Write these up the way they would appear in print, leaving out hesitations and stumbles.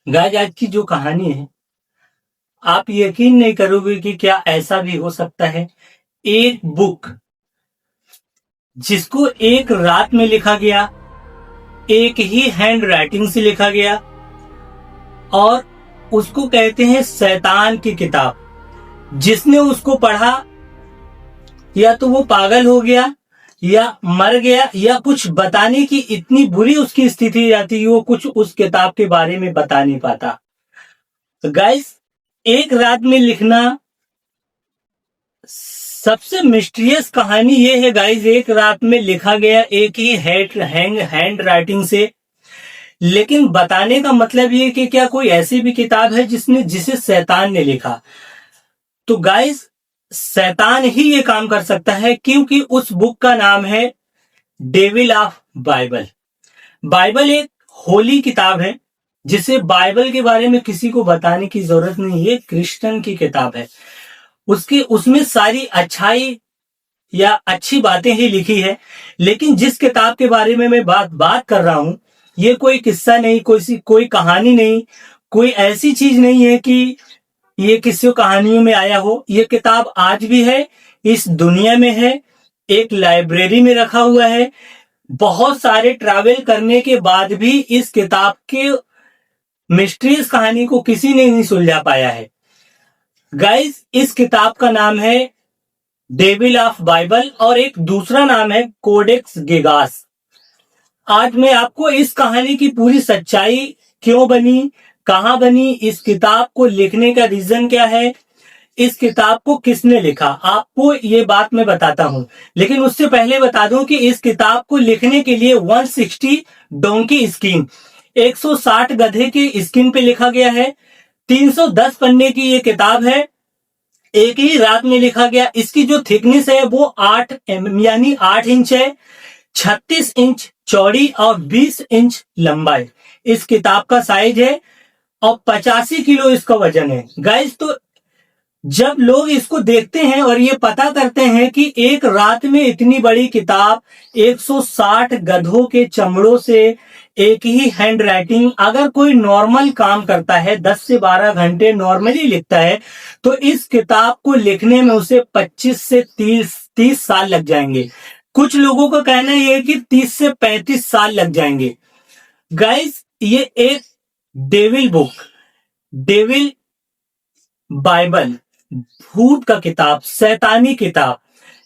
Guys, आज की जो कहानी है, आप यकीन नहीं करोगे कि क्या ऐसा भी हो सकता है। एक बुक जिसको एक रात में लिखा गया, एक ही हैंड राइटिंग से लिखा गया, और उसको कहते हैं शैतान की किताब। जिसने उसको पढ़ा या तो वो पागल हो गया या मर गया, या कुछ बताने की इतनी बुरी उसकी स्थिति जाती है, वो कुछ उस किताब के बारे में बता नहीं पाता। तो गाइस, एक रात में लिखना, सबसे मिस्टीरियस कहानी ये है गाइस, एक रात में लिखा गया एक ही हैंड राइटिंग से। लेकिन बताने का मतलब ये कि क्या कोई ऐसी भी किताब है जिसे शैतान ने लिखा। तो गाइस, शैतान ही ये काम कर सकता है, क्योंकि उस बुक का नाम है डेविल ऑफ बाइबल। बाइबल एक होली किताब है, जिसे बाइबल के बारे में किसी को बताने की जरूरत नहीं है। क्रिश्चियन की किताब है, उसमें सारी अच्छाई या अच्छी बातें ही लिखी है। लेकिन जिस किताब के बारे में मैं बात कर रहा हूं, ये कोई किस्सा नहीं, कोई कहानी नहीं, कोई ऐसी चीज नहीं है कि ये किसी कहानियों में आया हो। ये किताब आज भी है, इस दुनिया में है, एक लाइब्रेरी में रखा हुआ है। बहुत सारे ट्रैवल करने के बाद भी इस किताब के मिस्ट्रीज कहानी को किसी ने नहीं सुलझा पाया है। गाइस, इस किताब का नाम है डेविल ऑफ बाइबल, और एक दूसरा नाम है कोडेक्स गिगास। आज मैं आपको इस कहानी की पूरी सच्चाई, क्यों बनी, कहां बनी, इस किताब को लिखने का रीजन क्या है, इस किताब को किसने लिखा, आपको ये बात मैं बताता हूं। लेकिन उससे पहले बता दूं कि इस किताब को लिखने के लिए 160 डोंकी स्किन, 160 गधे की स्किन पे लिखा गया है। 310 पन्ने की ये किताब है, एक ही रात में लिखा गया। इसकी जो थिकनेस है वो 8 mm यानी 8 इंच है, 36 इंच चौड़ी और 20 इंच लंबाई इस किताब का साइज है, और 85 किलो इसका वजन है। गाइस, तो जब लोग इसको देखते हैं और ये पता करते हैं कि एक रात में इतनी बड़ी किताब 160 गधों के चमड़ों से, एक ही हैंड राइटिंग, अगर कोई नॉर्मल काम करता है 10 से 12 घंटे नॉर्मली लिखता है, तो इस किताब को लिखने में उसे 25 से 30 साल लग जाएंगे। कुछ लोगों का कहना यह है कि 30 से 35 साल लग जाएंगे। गाइस, ये एक डेविल बुक, डेविल बाइबल, भूत का किताब, शैतानी किताब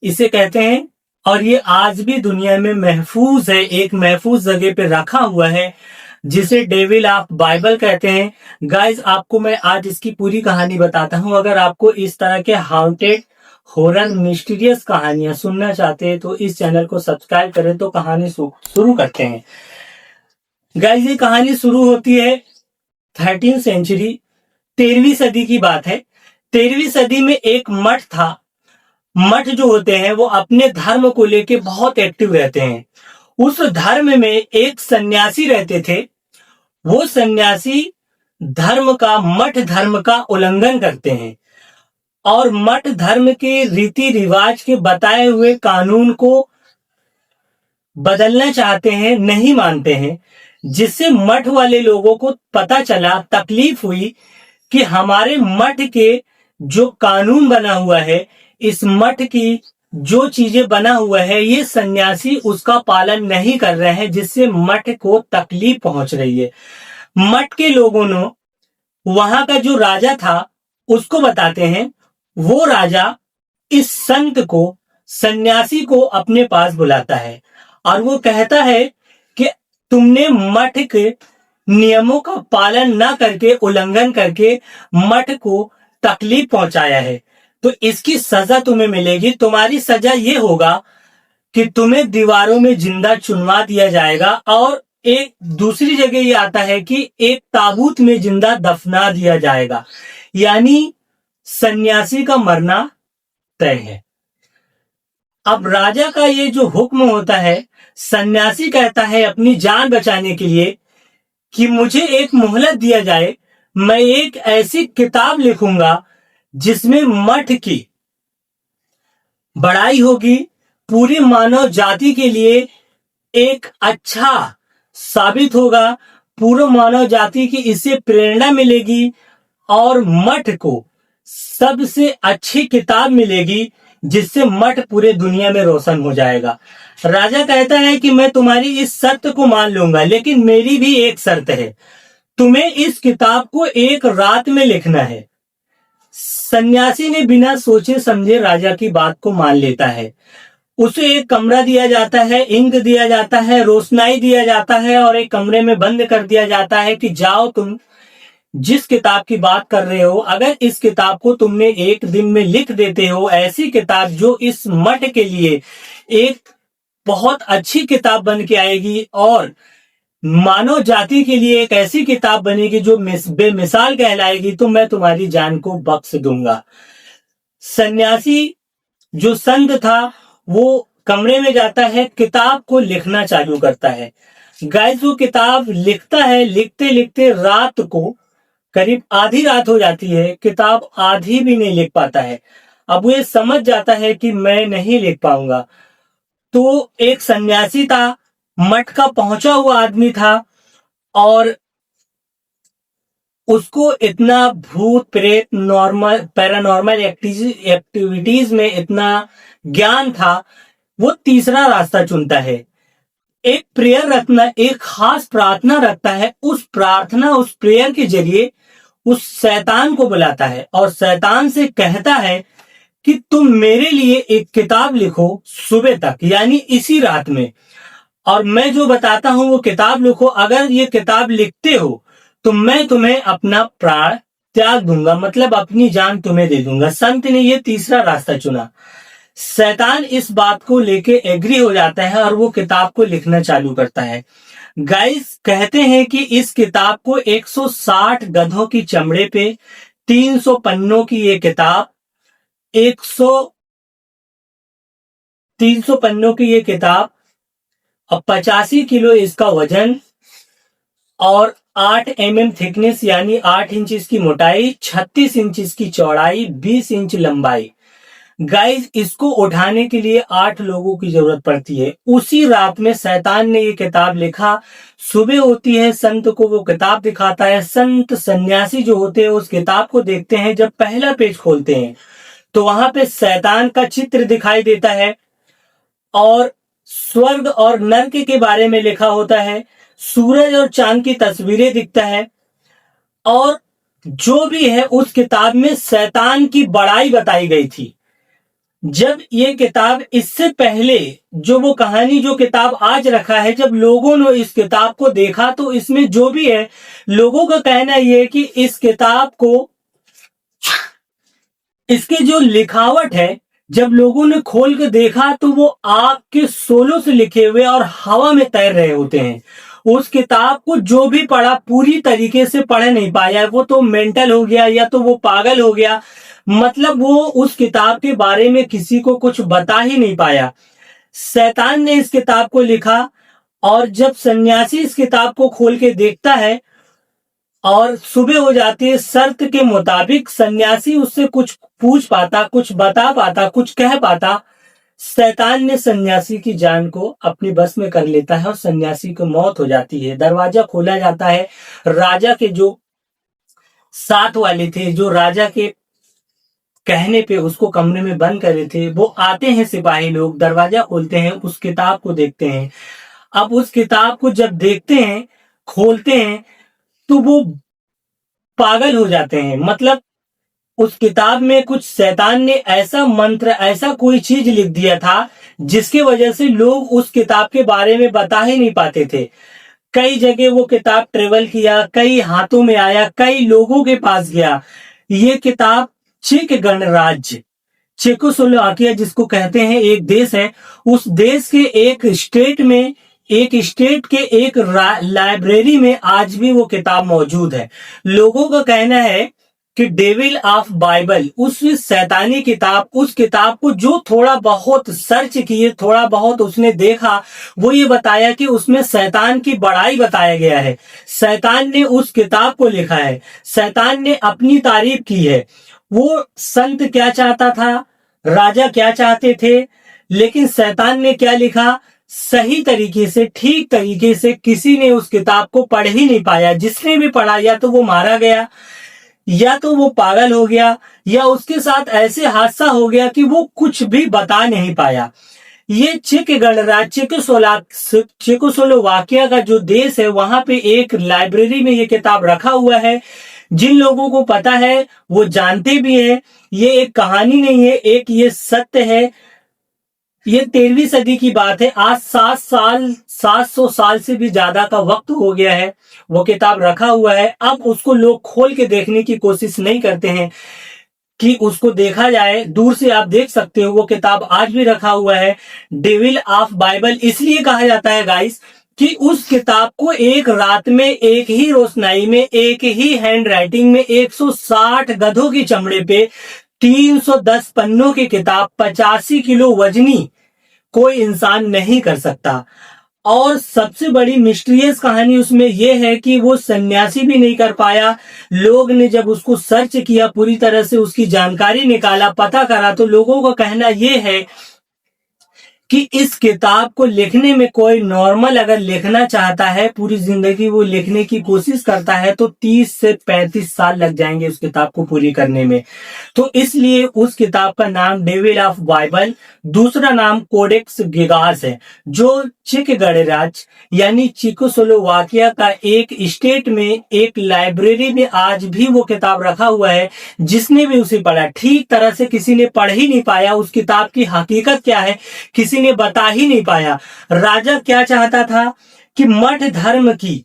इसे कहते हैं। और ये आज भी दुनिया में महफूज है, एक महफूज जगह पे रखा हुआ है, जिसे डेविल ऑफ बाइबल कहते हैं। गाइस, आपको मैं आज इसकी पूरी कहानी बताता हूं। अगर आपको इस तरह के हाउंटेड, हॉरर, मिस्टीरियस कहानियां सुनना चाहते हैं तो इस चैनल को सब्सक्राइब करें। तो कहानी शुरू करते हैं। गाइस, ये कहानी शुरू होती है 13वीं सेंचुरी, 13वीं सदी की बात है। 13वीं सदी में एक मठ था। मठ जो होते हैं वो अपने धर्म को लेके बहुत एक्टिव रहते हैं। उस धर्म में एक सन्यासी रहते थे। वो सन्यासी मठ धर्म का उल्लंघन करते हैं, और मठ धर्म के रीति रिवाज के बताए हुए कानून को बदलना चाहते हैं, नहीं मानते हैं। जिससे मठ वाले लोगों को पता चला, तकलीफ हुई कि हमारे मठ के जो कानून बना हुआ है, इस मठ की जो चीजें बना हुआ है, ये सन्यासी उसका पालन नहीं कर रहे हैं, जिससे मठ को तकलीफ पहुंच रही है। मठ के लोगों ने वहां का जो राजा था उसको बताते हैं। वो राजा इस संत को, सन्यासी को अपने पास बुलाता है, और वो कहता है कि तुमने मठ के नियमों का पालन न करके, उल्लंघन करके मठ को तकलीफ पहुंचाया है, तो इसकी सजा तुम्हें मिलेगी। तुम्हारी सजा ये होगा कि तुम्हें दीवारों में जिंदा चुनवा दिया जाएगा, और एक दूसरी जगह ये आता है कि एक ताबूत में जिंदा दफना दिया जाएगा। यानी सन्यासी का मरना तय है। अब राजा का ये जो हुक्म होता है, सन्यासी कहता है अपनी जान बचाने के लिए कि मुझे एक मोहलत दिया जाए, मैं एक ऐसी किताब लिखूंगा जिसमें मठ की बड़ाई होगी, पूरी मानव जाति के लिए एक अच्छा साबित होगा, पूर्व मानव जाति की इससे प्रेरणा मिलेगी और मठ को सबसे अच्छी किताब मिलेगी, जिससे मठ पूरे दुनिया में रोशन हो जाएगा। राजा कहता है कि मैं तुम्हारी इस शर्त को मान लूंगा, लेकिन मेरी भी एक शर्त है, तुम्हें इस किताब को एक रात में लिखना है। सन्यासी ने बिना सोचे समझे राजा की बात को मान लेता है। उसे एक कमरा दिया जाता है, इंक दिया जाता है, रोशनाई दिया जाता है और एक कमरे में बंद कर दिया जाता है कि जाओ, तुम जिस किताब की बात कर रहे हो, अगर इस किताब को तुमने एक दिन में लिख देते हो, ऐसी किताब जो इस मठ के लिए एक बहुत अच्छी किताब बन के आएगी और मानव जाति के लिए एक ऐसी किताब बनेगी जो बेमिसाल कहलाएगी, तो मैं तुम्हारी जान को बख्श दूंगा। सन्यासी जो संत था वो कमरे में जाता है, किताब को लिखना चालू करता है। गाइस वो किताब लिखता है, लिखते लिखते रात को करीब आधी रात हो जाती है, किताब आधी भी नहीं लिख पाता है। अब वो ये समझ जाता है कि मैं नहीं लिख पाऊंगा। तो एक सन्यासी था, मठ का पहुंचा हुआ आदमी था और उसको इतना भूत प्रेत नॉर्मल पैरानॉर्मल एक्टिविटीज में इतना ज्ञान था, वो तीसरा रास्ता चुनता है। एक प्रेयर रखना, एक खास प्रार्थना रखता है। उस प्रेयर के जरिए उस शैतान को बुलाता है और शैतान से कहता है कि तुम मेरे लिए एक किताब लिखो सुबह तक, यानी इसी रात में, और मैं जो बताता हूं वो किताब लिखो। अगर ये किताब लिखते हो तो मैं तुम्हें अपना प्राण त्याग दूंगा, मतलब अपनी जान तुम्हें दे दूंगा। संत ने ये तीसरा रास्ता चुना। शैतान इस बात को लेके एग्री हो जाता है और वो किताब को लिखना चालू करता है। गाइस कहते हैं कि इस किताब को 160 गधों की चमड़े पे 300 पन्नों की ये किताब 300 पन्नों की ये किताब और 85 किलो इसका वजन और 8 mm थिकनेस यानी 8 इंच इसकी मोटाई, 36 इंच इसकी चौड़ाई, 20 इंच लंबाई। गाइस इसको उठाने के लिए 8 लोगों की जरूरत पड़ती है। उसी रात में शैतान ने ये किताब लिखा। सुबह होती है, संत को वो किताब दिखाता है। संत सन्यासी जो होते हैं उस किताब को देखते हैं। जब पहला पेज खोलते हैं तो वहां पे शैतान का चित्र दिखाई देता है और स्वर्ग और नर्क के बारे में लिखा होता है। सूरज और चांद की तस्वीरें दिखता है और जो भी है उस किताब में शैतान की बड़ाई बताई गई थी। जब ये किताब, इससे पहले जो वो कहानी, जो किताब आज रखा है, जब लोगों ने इस किताब को देखा तो इसमें जो भी है, लोगों का कहना यह है कि इस किताब को, इसके जो लिखावट है, जब लोगों ने खोल के देखा तो वो आग के सोलों से लिखे हुए और हवा में तैर रहे होते हैं। उस किताब को जो भी पढ़ा पूरी तरीके से पढ़ नहीं पाया, वो तो मेंटल हो गया या तो वो पागल हो गया, मतलब वो उस किताब के बारे में किसी को कुछ बता ही नहीं पाया। शैतान ने इस किताब को लिखा और जब सन्यासी इस किताब को खोल के देखता है और सुबह हो जाती है, शर्त के मुताबिक सन्यासी उससे कुछ पूछ पाता, कुछ बता पाता, कुछ कह पाता, शैतान ने सन्यासी की जान को अपनी बस में कर लेता है और सन्यासी की मौत हो जाती है। दरवाजा खोला जाता है। राजा के जो साथ वाले थे, जो राजा के कहने पे उसको कमरे में बंद करे थे, वो आते हैं, सिपाही लोग दरवाजा खोलते हैं, उस किताब को देखते हैं। अब उस किताब को जब देखते हैं, खोलते हैं, तो वो पागल हो जाते हैं। मतलब उस किताब में कुछ शैतान ने ऐसा मंत्र, ऐसा कोई चीज लिख दिया था जिसकी वजह से लोग उस किताब के बारे में बता ही नहीं पाते थे। कई जगह वो किताब ट्रेवल किया, कई हाथों में आया, कई लोगों के पास गया। ये किताब चेक गणराज्य, चेकोस्लोवाकिया जिसको कहते हैं, एक देश है, उस देश के एक स्टेट में, एक स्टेट के एक लाइब्रेरी में आज भी वो किताब मौजूद है। लोगों का कहना है कि डेविल ऑफ बाइबल, उस शैतानी किताब, उस किताब को जो थोड़ा बहुत सर्च किए, थोड़ा बहुत उसने देखा, वो ये बताया कि उसमें शैतान की बड़ाई बताया गया है। शैतान ने उस किताब को लिखा है, शैतान ने अपनी तारीफ की है। वो संत क्या चाहता था, राजा क्या चाहते थे, लेकिन शैतान ने क्या लिखा, सही तरीके से, ठीक तरीके से किसी ने उस किताब को पढ़ ही नहीं पाया। जिसने भी पढ़ा या तो वो मारा गया, या तो वो पागल हो गया, या उसके साथ ऐसे हादसा हो गया कि वो कुछ भी बता नहीं पाया। ये चेक गणराज्य चेकोस्लोवाकिया का जो देश है, वहां पे एक लाइब्रेरी में ये किताब रखा हुआ है। जिन लोगों को पता है वो जानते भी हैं। ये एक कहानी नहीं है, एक ये सत्य है। ये 13वीं सदी की बात है। आज 700 साल से भी ज्यादा का वक्त हो गया है। वो किताब रखा हुआ है। अब उसको लोग खोल के देखने की कोशिश नहीं करते हैं कि उसको देखा जाए। दूर से आप देख सकते हो वो किताब आज भी रखा हुआ है। डेविल ऑफ बाइबल इसलिए कहा जाता है गाइस कि उस किताब को एक रात में, एक ही रोशनाई में, एक ही हैंड राइटिंग में 160 गधों की चमड़े पे 310 पन्नों की किताब 85 किलो वजनी कोई इंसान नहीं कर सकता। और सबसे बड़ी मिस्टीरियस कहानी उसमें यह है कि वो सन्यासी भी नहीं कर पाया। लोग ने जब उसको सर्च किया, पूरी तरह से उसकी जानकारी निकाला, पता करा, तो लोगों का कहना यह है कि इस किताब को लिखने में कोई नॉर्मल अगर लिखना चाहता है, पूरी जिंदगी वो लिखने की कोशिश करता है, तो 30 से 35 साल लग जाएंगे उस किताब को पूरी करने में। तो इसलिए उस किताब का नाम डेविल ऑफ बाइबल, दूसरा नाम कोडेक्स गिगास है, जो चेक गणराज्य यानी चेकोस्लोवाकिया का एक स्टेट में एक लाइब्रेरी में आज भी वो किताब रखा हुआ है। जिसने भी उसे पढ़ा, ठीक तरह से किसी ने पढ़ ही नहीं पाया। उस किताब की हकीकत क्या है किसी ने बता ही नहीं पाया। राजा क्या चाहता था कि मठ धर्म की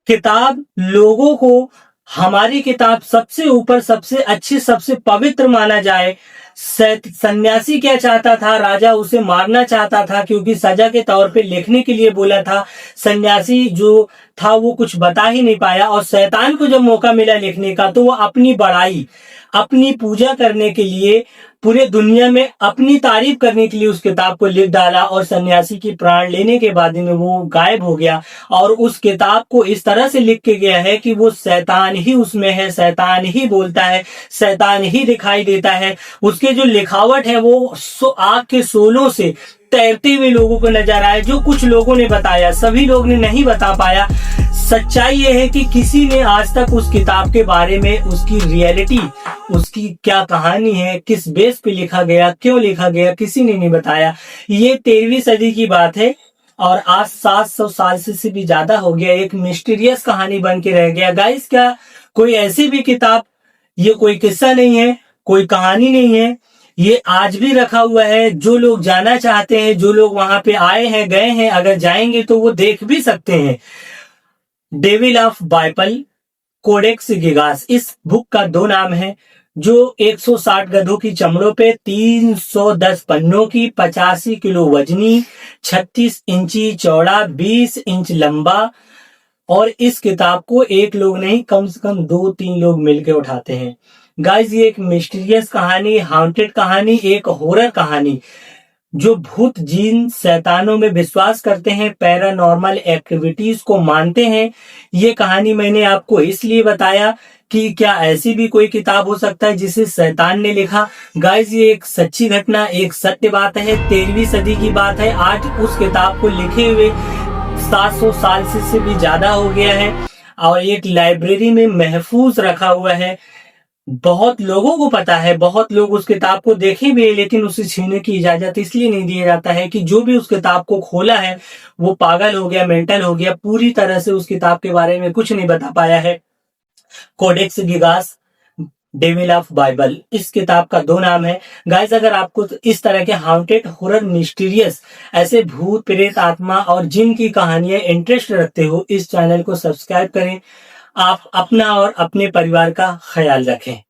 किताब लोगों को, हमारी किताब सबसे ऊपर, सबसे अच्छी, सबसे पवित्र माना जाए। सन्यासी क्या चाहता था, राजा उसे मारना चाहता था क्योंकि सजा के तौर पे लिखने के लिए बोला था। सन्यासी जो था वो कुछ बता ही नहीं पाया। और शैतान को जब मौका मिला लिखने का, तो वो अपनी बड़ाई, अपनी पूजा करने के लिए, पूरे दुनिया में अपनी तारीफ करने के लिए उस किताब को लिख डाला। और सन्यासी की प्राण लेने के बाद में वो गायब हो गया। और उस किताब को इस तरह से लिख के गया है कि वो शैतान ही उसमें है, शैतान ही बोलता है, शैतान ही दिखाई देता है। उसके जो लिखावट है वो आग के शोलों से तैरते हुए लोगों को नजर आया। जो कुछ लोगों ने बताया, सभी लोग ने नहीं बता पाया। सच्चाई ये है कि किसी ने आज तक उस किताब के बारे में, उसकी रियलिटी, उसकी क्या कहानी है, किस बेस पे लिखा गया, क्यों लिखा गया, किसी ने नहीं बताया। ये 13वीं सदी की बात है और आज 700 साल से भी ज्यादा हो गया। एक मिस्टीरियस कहानी बन के रह गया। गाइस, क्या कोई ऐसी भी किताब, ये कोई किस्सा नहीं है, कोई कहानी नहीं है, ये आज भी रखा हुआ है। जो लोग जाना चाहते हैं, जो लोग वहां पे आए हैं, गए हैं, अगर जाएंगे तो वो देख भी सकते हैं। Devil of bible codex gigas, इस बुक का 2 नाम है, जो 160 गधों की चमड़ों पे 310 पन्नों की, 85 किलो वजनी, 36 इंची चौड़ा, 20 इंच लंबा। और इस किताब को एक लोग नहीं, कम से कम 2-3 लोग मिलकर उठाते हैं। गाइस, ये एक मिस्टीरियस कहानी, हाउंटेड कहानी, एक हॉरर कहानी। जो भूत, जिन, शैतानों में विश्वास करते हैं, पैरानॉर्मल एक्टिविटीज को मानते हैं, ये कहानी मैंने आपको इसलिए बताया कि क्या ऐसी भी कोई किताब हो सकता है जिसे शैतान ने लिखा। गाइस, ये एक सच्ची घटना, एक सत्य बात है। 13वीं सदी की बात है। आज उस किताब को लिखे हुए 700 साल से भी ज्यादा हो गया है और एक लाइब्रेरी में महफूज रखा हुआ है। बहुत लोगों को पता है, बहुत लोग उस किताब को देखे भी है, लेकिन उसे छीनने की इजाजत इसलिए नहीं दिया जाता है कि जो भी उस किताब को खोला है वो पागल हो गया, मेंटल हो गया, पूरी तरह से उस किताब के बारे में कुछ नहीं बता पाया है। Codex gigas, devil of bible, इस किताब का 2 नाम है। गाइस, अगर आपको इस तरह के हाउंटेड, हॉरर, मिस्टीरियस, ऐसे भूत, प्रेत, आत्मा और जिन की कहानियां इंटरेस्ट रखते हो, इस चैनल को सब्सक्राइब करें। आप अपना और अपने परिवार का ख्याल रखें।